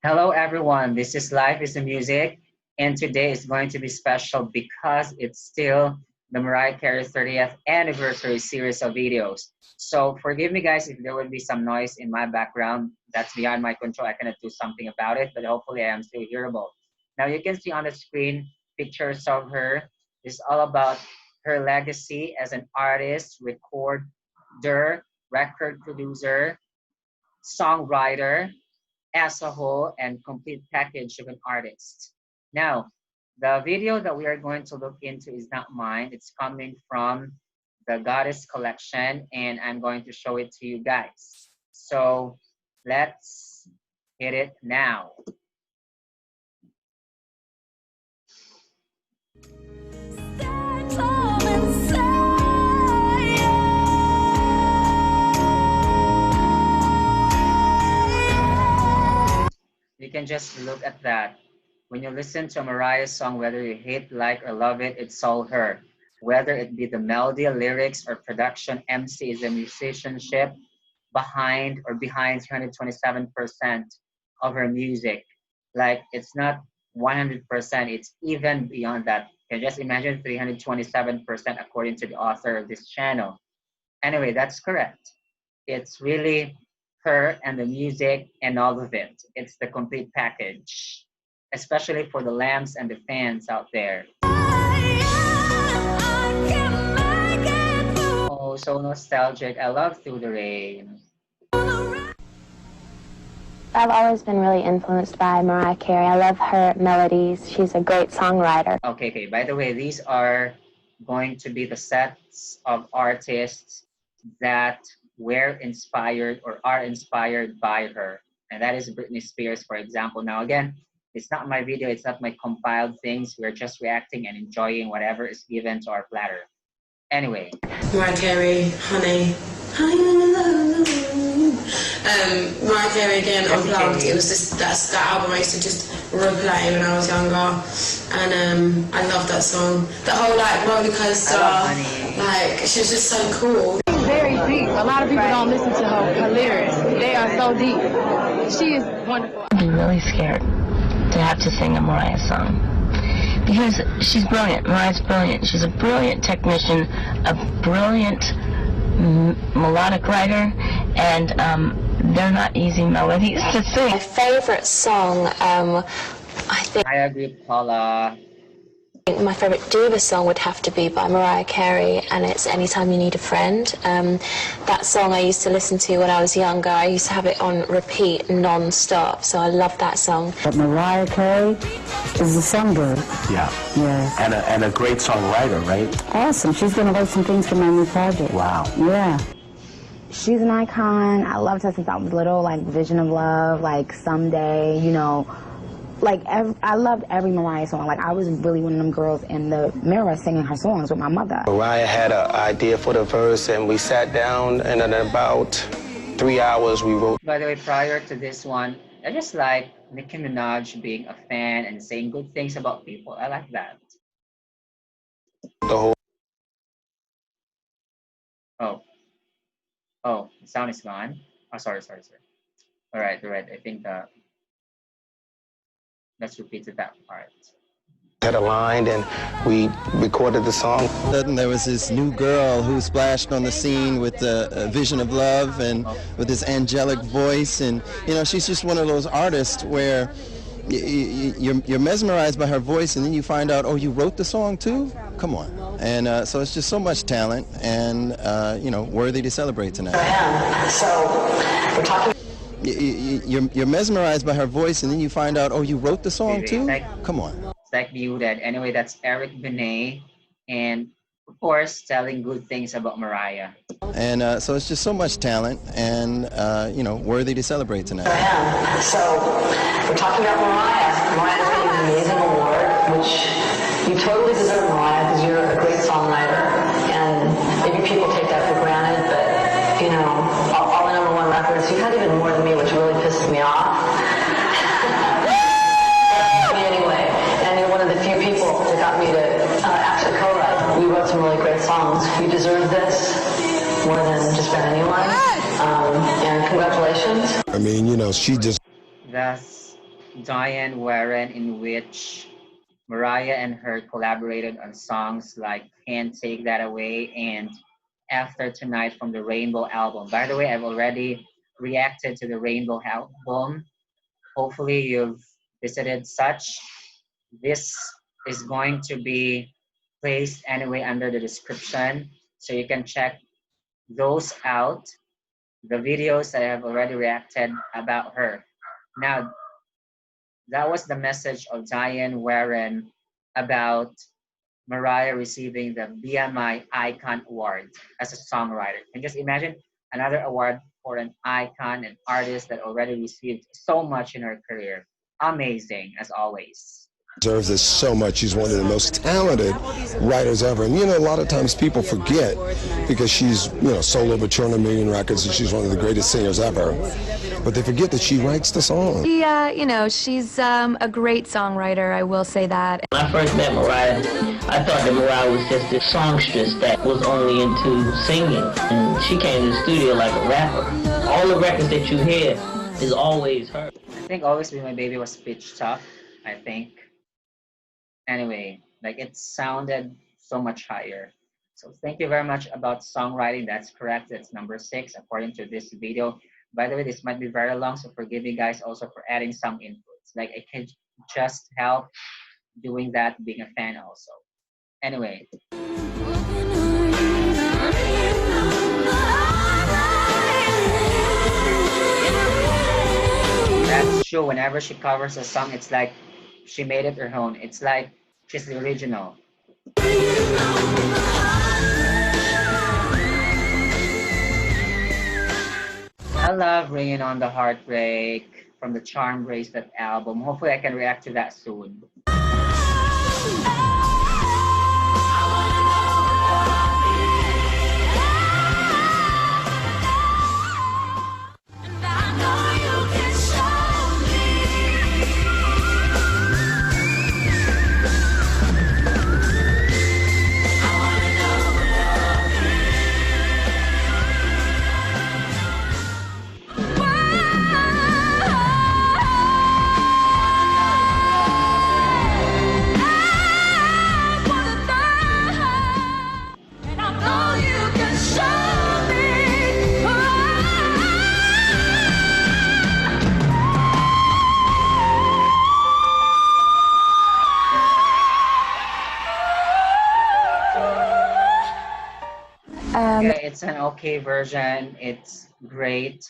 Hello, everyone. This is Life is the Music, and today is going to be special because it's still the Mariah Carey 30th anniversary series of videos. So, forgive me, guys, if there will be some noise in my background. That's beyond my control. I cannot do something about it, but hopefully, I am still hearable. Now, you can see on the screen pictures of her. It's all about her legacy as an artist, recorder, record producer, songwriter, as a whole and complete package of an artist. Now, the video that we are going to look into is not mine. It's coming from the Goddess Collection, and I'm going to show it to you guys. So let's hit it now. You can just look at that. When you listen to a Mariah song, whether you hate, like, or love it, it's all her. Whether it be the melody, lyrics, or production, MC is the musicianship behind 327% of her music. Like, it's not 100%, it's even beyond that. You can just imagine 327% according to the author of this channel. Anyway, that's correct. It's really her and the music and all of it. It's the complete package, especially for the lambs and the fans out there. Oh, so nostalgic. I love Through the Rain. I've always been really influenced by Mariah Carey. I love her melodies. She's a great songwriter. Okay. By the way, these are going to be the sets of artists that were inspired or are inspired by her. And that is Britney Spears, for example. Now, again, it's not my video. It's not my compiled things. We're just reacting and enjoying whatever is given to our platter. Anyway. Mariah Carey, Honey. Mariah Carey again, Unplugged. It was that album I used to just replay when I was younger, and I love that song. The whole like roller coaster, like she was just so cool. She's very deep. A lot of people don't listen to her lyrics. They are so deep. She is wonderful. I'd be really scared to have to sing a Mariah song because she's brilliant. Mariah's brilliant. She's a brilliant technician, a brilliant melodic writer, and they're not easy melodies to sing. My favorite song, I agree, Paula. I think my favorite diva song would have to be by Mariah Carey, and it's Anytime You Need a Friend. That song I used to listen to when I was younger. I used to have it on repeat non-stop, so I love that song. But Mariah Carey is a songbird. Yeah. Yeah. And a great songwriter, right? Awesome. She's going to write some things for my new project. Wow. Yeah. She's an icon. I loved her since I was little, like Vision of Love, like Someday, you know. Like, I loved every Mariah song. Like, I was really one of them girls in the mirror singing her songs with my mother. Mariah had an idea for the verse, and we sat down, and in about 3 hours we wrote. By the way, prior to this one, I just like Nicki Minaj being a fan and saying good things about people. I like that. The whole. Oh, the sound is gone. Oh, sorry. All right. I think let's repeat that part. Had aligned, and we recorded the song. Suddenly there was this new girl who splashed on the scene with a Vision of Love and with this angelic voice, and you know, she's just one of those artists where you're mesmerized by her voice, and then you find out, oh, you wrote the song too? Come on. And so it's just so much talent, and you know, worthy to celebrate tonight. So we're talking. You're mesmerized by her voice, and then you find out, oh, you wrote the song too? Come on. It's like muted. Anyway, that's Eric Benet, and of course, telling good things about Mariah. And so it's just so much talent, and you know, worthy to celebrate tonight. So we're talking about Mariah. Mariah's getting an amazing award, which you totally deserve, Mariah, because you're a great songwriter, and maybe people take that for granted, but you know, all the #1 records, you had even more than me, which really pisses me off. Anyway, and you're one of the few people that got me to actually co-write. We wrote some really great songs. We deserve this more than just about anyone. And congratulations. I mean, you know, she just. That's Diane Warren, in which Mariah and her collaborated on songs like Can't Take That Away and After Tonight from the Rainbow album. By the way, I've already reacted to the Rainbow album. Hopefully you've visited such. This is going to be placed anyway under the description, so you can check those out, the videos that I have already reacted about her. Now, that was the message of Diane Warren about Mariah receiving the BMI Icon Award as a songwriter. And just imagine another award for an icon, an artist that already received so much in her career. Amazing, as always. Deserves this so much. She's one of the most talented writers ever. And you know, a lot of times people forget because she's, you know, solo but on a million records and she's one of the greatest singers ever. But they forget that she writes the song. Yeah, you know, she's a great songwriter, I will say that. When I first met Mariah, I thought that Mariah was just a songstress that was only into singing. And she came to the studio like a rapper. All the records that you hear is always her. I think Always Be My Baby was pitch tough, I think. Anyway, like it sounded so much higher. So thank you very much about songwriting. That's correct. That's number 6 according to this video. By the way, this might be very long, so forgive me guys also for adding some inputs. Like I can just help doing that, being a fan also. Anyway. That's true. Whenever she covers a song, it's like she made it her own. It's like she's the original. I love Ringing on the Heartbreak from the Charm Bracelet album. Hopefully I can react to that soon. It's an okay version. It's great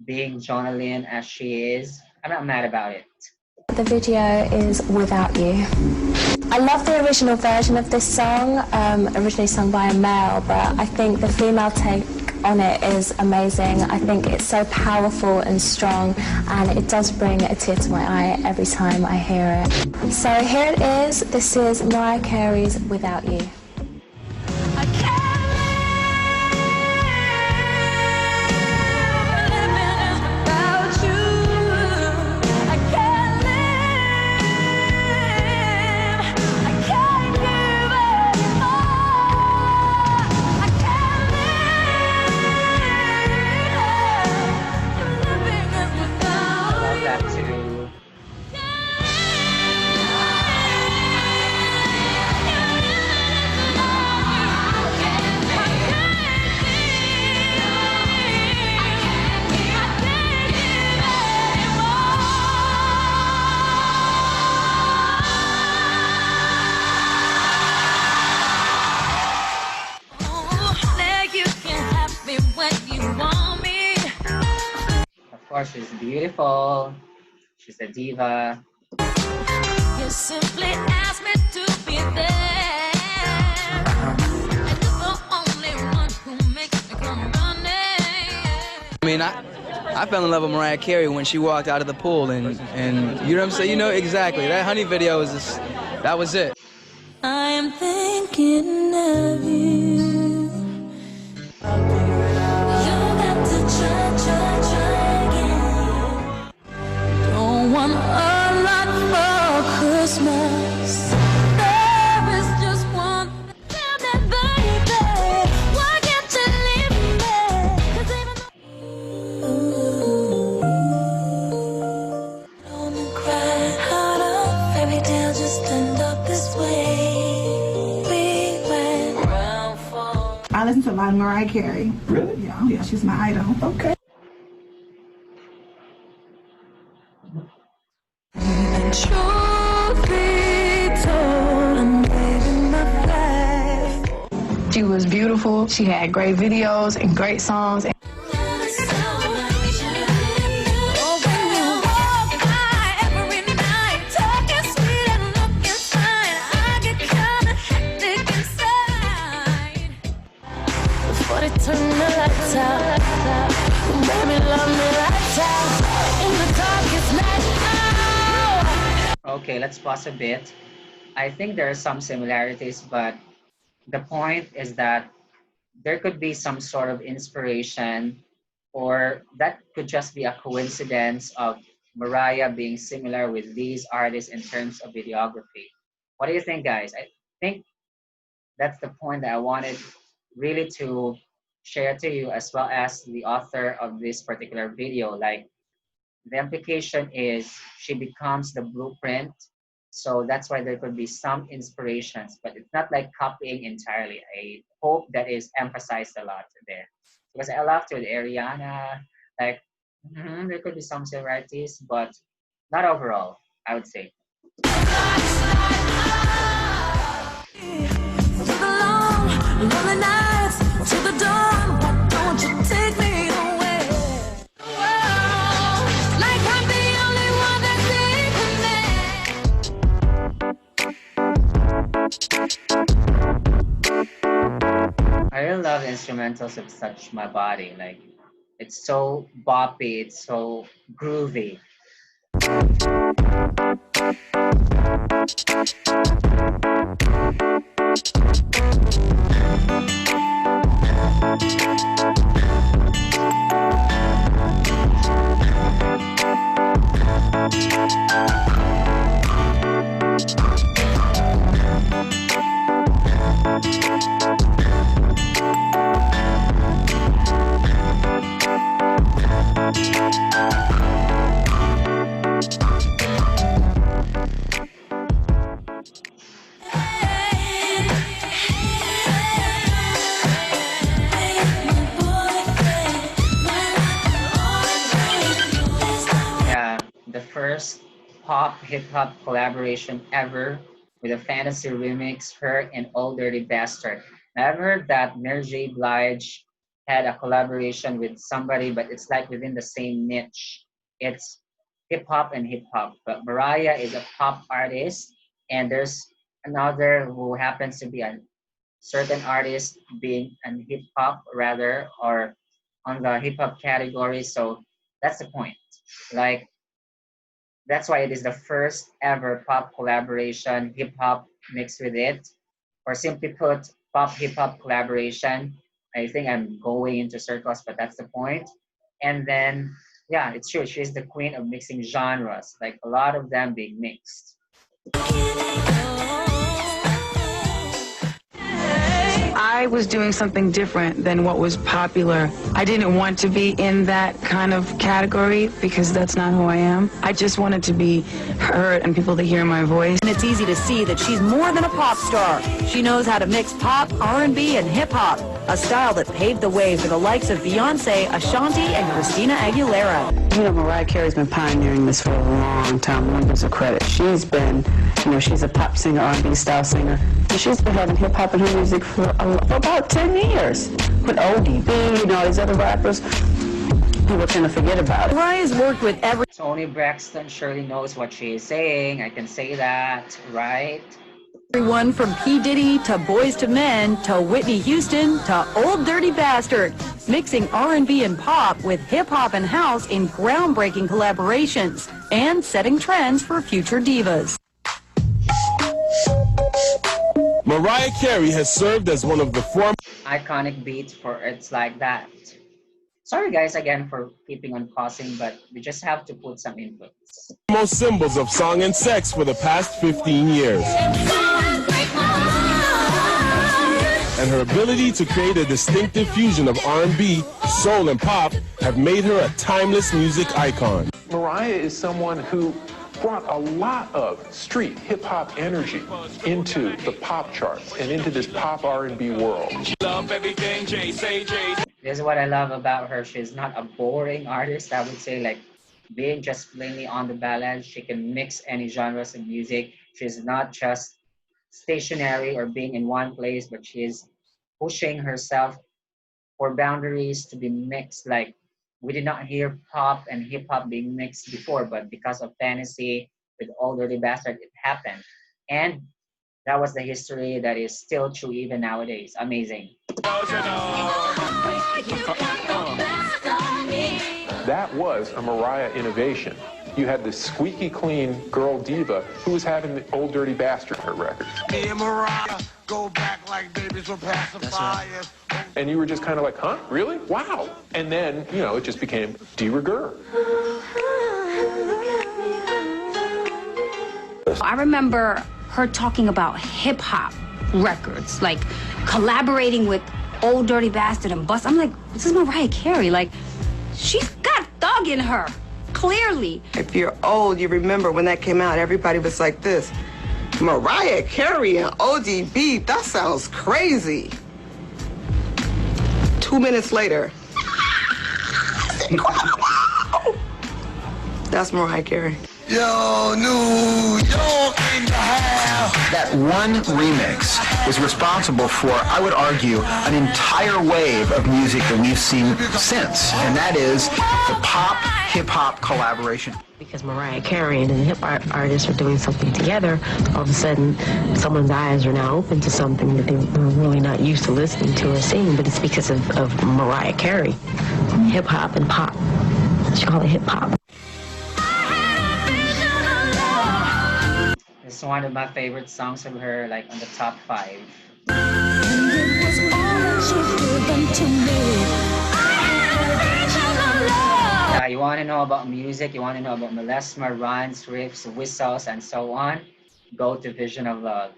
being Jonalyn as she is. I'm not mad about it. The video is Without You. I love the original version of this song, originally sung by a male, but I think the female take on it is amazing. I think it's so powerful and strong, and it does bring a tear to my eye every time I hear it. So here it is. This is Mariah Carey's Without You. Of course, she's beautiful. She's a diva. You simply asked me to be there. And you're the only one who makes me come running. I mean, I fell in love with Mariah Carey when she walked out of the pool, and you know what I'm saying? You know exactly. That Honey video was just, that was it. I am thinking of you. Want a lot for Christmas. There is just one. Tell me, baby, why can't you leave me? 'Cause even though don't cry. just end up this way. We went round for. I listen to a lot of Mariah Carey. Really? Yeah, she's my idol. Okay. And truth be told, I'm living my life. She was beautiful. She had great videos and great songs. Turn the lights out, baby, love me lights out, in the darkest night. Okay, let's pause a bit. I think there are some similarities, but the point is that there could be some sort of inspiration, or that could just be a coincidence of Mariah being similar with these artists in terms of videography. What do you think, guys? I think that's the point that I wanted really to share to you, as well as the author of this particular video. Like, the implication is she becomes the blueprint, so that's why there could be some inspirations, but it's not like copying entirely. I hope that is emphasized a lot there, because I love to with Ariana, like there could be some similarities, but not overall, I would say. Lonely nights to the dawn, why don't you take me away? Like I'm the only one that's I really love instrumentals of Touch My Body. Like, it's so boppy, it's so groovy. First pop hip-hop collaboration ever with a fantasy remix, her and Old Dirty Bastard. Now, I've heard that Mary J. Blige had a collaboration with somebody, but it's like within the same niche. It's hip-hop and hip-hop, but Mariah is a pop artist, and there's another who happens to be a certain artist being an hip-hop rather, or on the hip-hop category, so that's the point. Like, that's why it is the first ever pop collaboration, hip hop mixed with it, or simply put, pop hip hop collaboration. I think I'm going into circles, but that's the point. And then, yeah, it's true. She's the queen of mixing genres, like a lot of them being mixed. I was doing something different than what was popular. I didn't want to be in that kind of category because that's not who I am. I just wanted to be heard and people to hear my voice. And it's easy to see that she's more than a pop star. She knows how to mix pop, R&B, and hip-hop, a style that paved the way for the likes of Beyonce, Ashanti, and Christina Aguilera. You know, Mariah Carey's been pioneering this for a long time. One gives her credit. She's been, you know, she's a pop singer, R&B style singer. And she's been having hip-hop in her music for about 10 years. With ODB, you know, these other rappers, people tend to forget about it. Mariah's worked with Toni Braxton surely knows what she is saying. I can say that, right? everyone from P. Diddy to Boyz II Men to Whitney Houston to Old Dirty Bastard, mixing R&B and pop with hip-hop and house in groundbreaking collaborations and setting trends for future divas. Mariah Carey has served as one of the four iconic beats for It's Like That. Sorry guys again for keeping on pausing, but we just have to put some inputs. Most symbols of song and sex for the past 15 years. And her ability to create a distinctive fusion of R&B, soul, and pop have made her a timeless music icon. Mariah is someone who brought a lot of street hip-hop energy into the pop charts and into this pop R&B world. This is what I love about her. She's not a boring artist. I would say, like, being just plainly on the balance, she can mix any genres of music. She's not just stationary or being in one place, but she is pushing herself for boundaries to be mixed. Like, we did not hear pop and hip hop being mixed before, but because of Fantasy with Old Dirty Bastard, it happened. And that was the history that is still true even nowadays. Amazing. That was a Mariah innovation. You had this squeaky clean girl diva who was having the Old Dirty Bastard her record. Me and Mariah go back like babies with pacifiers. And you were just kind of like, huh? Really? Wow. And then, you know, it just became de rigueur. I remember her talking about hip-hop records, like collaborating with Old Dirty Bastard and Bust. I'm like, this is Mariah Carey. Like, she's got thug in her, clearly. If you're old, you remember when that came out, everybody was like this. Mariah Carey and ODB, that sounds crazy. 2 minutes later, that's Mariah Carey. Yo, New York in the house. That one remix is responsible for, I would argue, an entire wave of music that we've seen since, and that is the pop hip-hop collaboration. Because Mariah Carey and the hip-hop artists are doing something together, all of a sudden someone's eyes are now open to something that they were really not used to listening to or seeing, but it's because of Mariah Carey. Hip-hop and pop. She call it hip-hop. It's one of my favorite songs of her, like on the top 5. Yeah, you want to know about music, you want to know about melisma, runs, riffs, whistles, and so on, go to Vision of Love.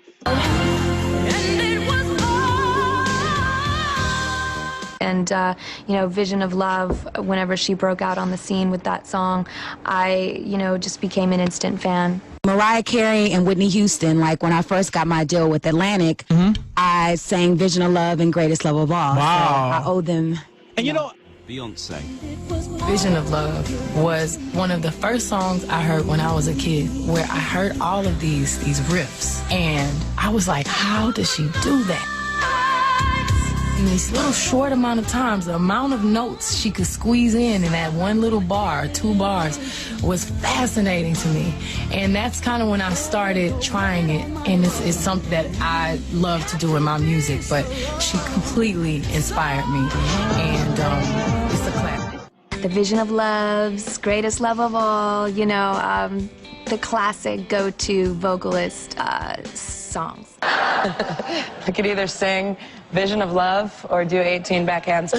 And, you know, Vision of Love, whenever she broke out on the scene with that song, I, you know, just became an instant fan. Mariah Carey and Whitney Houston, like when I first got my deal with Atlantic, I sang Vision of Love and Greatest Love of All. Wow. So I owe them. And you know, Beyonce. Vision of Love was one of the first songs I heard when I was a kid, where I heard all of these riffs, and I was like, how does she do that? In this little short amount of times, the amount of notes she could squeeze in that one little bar, 2 bars, was fascinating to me. And that's kind of when I started trying it, and it's something that I love to do in my music, but she completely inspired me, and it's a classic. The Vision of Love's Greatest Love of All, you know, the classic go-to vocalist songs. I could either sing Vision of Love or do 18 backhands.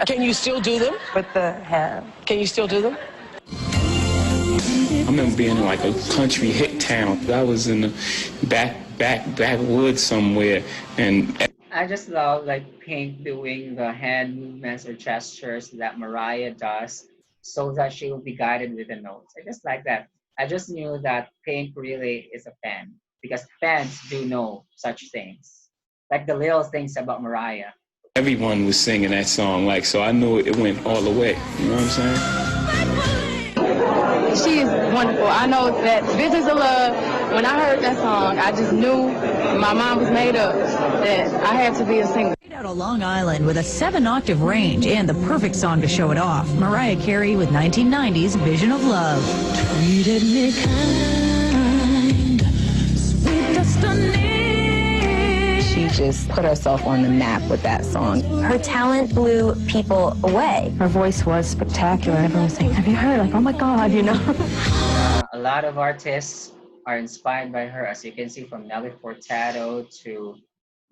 can you still do them? With the hand. Can you still do them? I remember being in like a country hick town. I was in the backwoods somewhere, and I just love like Pink doing the hand movements or gestures that Mariah does so that she will be guided with the notes. I just like that. I just knew that Pink really is a fan, because fans do know such things, like the little things about Mariah. everyone was singing that song, like, so I knew it went all the way. You know what I'm saying? She is wonderful. I know that Visions of Love, when I heard that song, I just knew my mind was made up that I had to be a singer. Out of Long Island with a 7-octave range and the perfect song to show it off. Mariah Carey with 1990's Vision of Love. Treated me kind, sweet destiny. She just put herself on the map with that song. Her talent blew people away. Her voice was spectacular. Everyone was saying, have you heard? Like, oh my God, you know. A lot of artists are inspired by her, as you can see, from Nelly Furtado to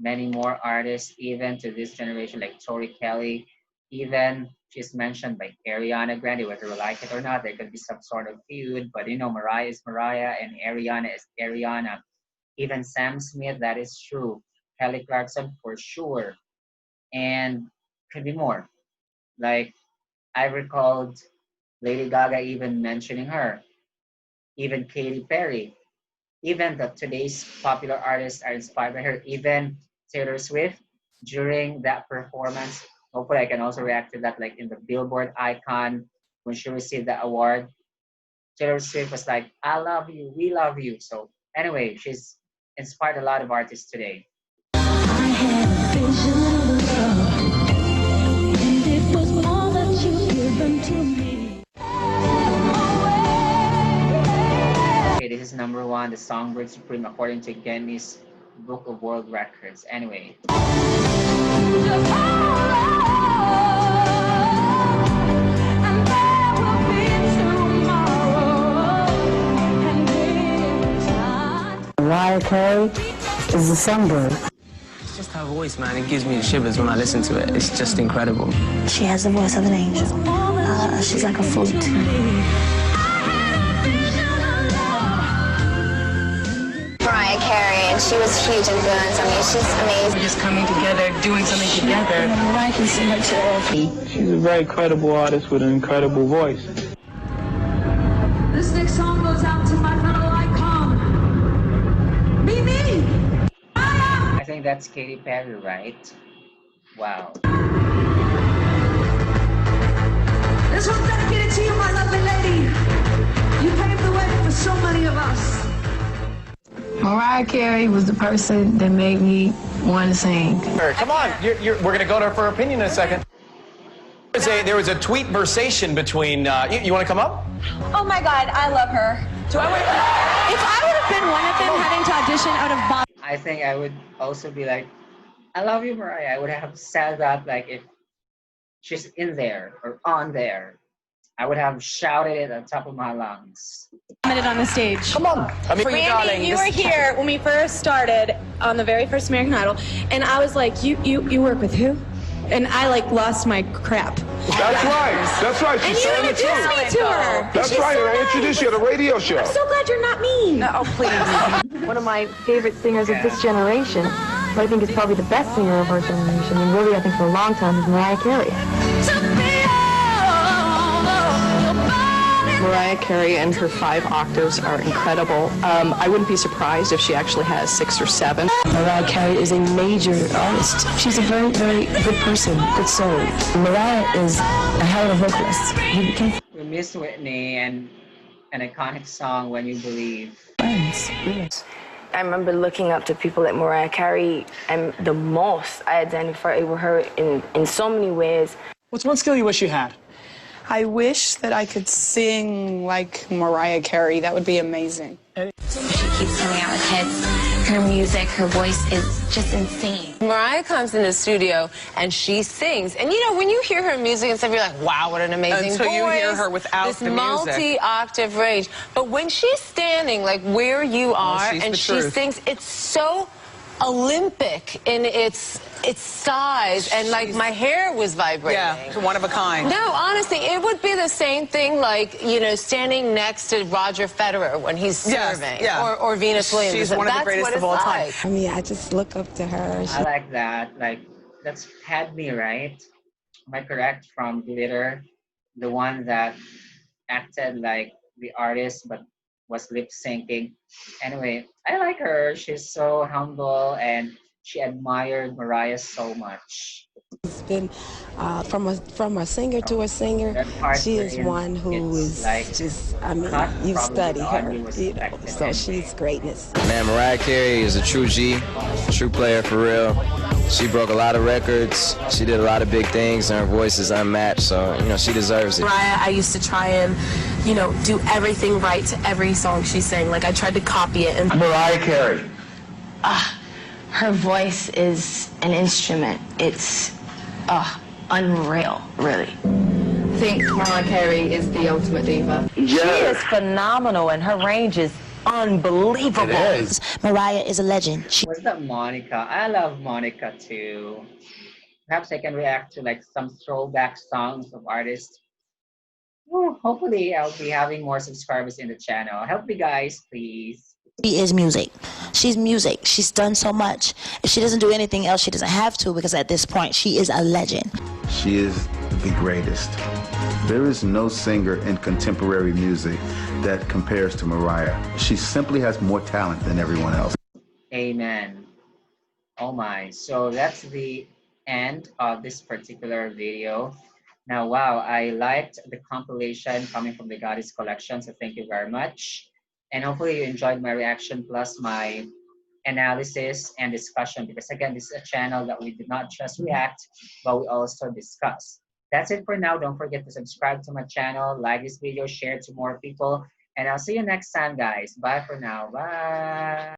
many more artists, even to this generation, like Tori Kelly. Even she's mentioned by Ariana Grande, whether you like it or not. There could be some sort of feud, but you know, Mariah is Mariah and Ariana is Ariana. Even Sam Smith, that is true. Kelly Clarkson, for sure. And could be more. Like, I recalled Lady Gaga even mentioning her. Even Katy Perry. Even today's popular artists are inspired by her. Even Taylor Swift during that performance. Hopefully I can also react to that, like in the Billboard Icon when she received the award. Taylor Swift was like, I love you, we love you. So anyway, she's inspired a lot of artists today. Okay, this is number 1, the Songbird Supreme according to Guinness Book of World Records. Anyway. Mariah Carey is a songbird. It's just her voice, man. It gives me the shivers when I listen to it. It's just incredible. She has the voice of an angel. She's like a flute. Mariah Carey, and she was huge influence. I mean, she's amazing. Just coming together, doing something together. Mariah can sing her too. She's a very credible artist with an incredible voice. This next song goes out to my fellow icon, Mimi. I think that's Katy Perry, right? Wow. This one's dedicated to you, my lovely lady. You paved the way for so many of us. Mariah Carey was the person that made me want to sing. Come on, we're going to go to her for opinion in a second. There was a tweet versation between, you want to come up? Oh my God, I love her. If I would have been one of them having to audition out of Bob. I think I would also be like, I love you, Mariah. I would have said that like if she's in there or on there. I would have shouted it at the top of my lungs. Minute on the stage. Come on. I mean, Randy, you were here when we first started on the very first American Idol, and I was like, you work with who? And I like lost my crap. That's right. That's right. And She's you telling the introduced truth. me to her. That's She's right. so And I introduced you at a radio show. I'm so glad you're not mean. No, oh, please. One of my favorite singers of this generation, who I think is probably the best singer of our generation, and really I think for a long time, is Mariah Carey. Mariah Carey and her 5 octaves are incredible. I wouldn't be surprised if she actually has 6 or 7. Mariah Carey is a major artist. She's a very, very good person, good soul. Mariah is a hell of a vocalist. We miss Whitney and an iconic song, When You Believe. I remember looking up to people like Mariah Carey, and the most I identify with her in so many ways. What's one skill you wish you had? I wish that I could sing like Mariah Carey. That would be amazing. She keeps coming out with hits. Her music, her voice is just insane. Mariah comes in the studio and she sings. And you know, when you hear her music and stuff, you're like, wow, what an amazing voice. Until you hear her without this the music. multi-octave range. But when she's standing like where you are and she sings, it's so Olympic in its size, and like my hair was vibrating. Yeah, one of a kind. No, honestly, it would be the same thing like, you know, standing next to Roger Federer when he's serving, or Venus Williams. She's one of the greatest of all time. I mean, I just look up to her. I like that. Like, that's Padme, right? Am I correct? From Glitter, the one that acted like the artist but was lip syncing. Anyway, I like her. She's so humble and she admired Mariah so much. It's been from a singer to a singer. She is one who is like just, I mean, you study her, you know, so she's greatness. Man, Mariah Carey is a true G, true player for real. She broke a lot of records. She did a lot of big things, and her voice is unmatched, so, you know, she deserves it. Mariah, I used to try and, you know, do everything right to every song she sang. Like, I tried to copy it. And Mariah Carey. Her voice is an instrument. It's unreal, really. I think Mariah Carey is the ultimate diva. She is phenomenal, and her range is unbelievable. It is. Mariah is a legend. What's that, Monica? I love Monica too. Perhaps I can react to like some throwback songs of artists. Well, hopefully I'll be having more subscribers in the channel. Help me guys, please. She is music. She's music. She's done so much. If she doesn't do anything else, she doesn't have to, because at this point, she is a legend. She is the greatest. There is no singer in contemporary music that compares to Mariah. She simply has more talent than everyone else. Amen. Oh my. So that's the end of this particular video. Now, wow, I liked the compilation coming from the Goddess Collection, so thank you very much. And hopefully you enjoyed my reaction plus my analysis and discussion, because again, this is a channel that we do not just react, but we also discuss. That's it for now. Don't forget to subscribe to my channel, like this video, share to more people, and I'll see you next time, guys. Bye for now. Bye.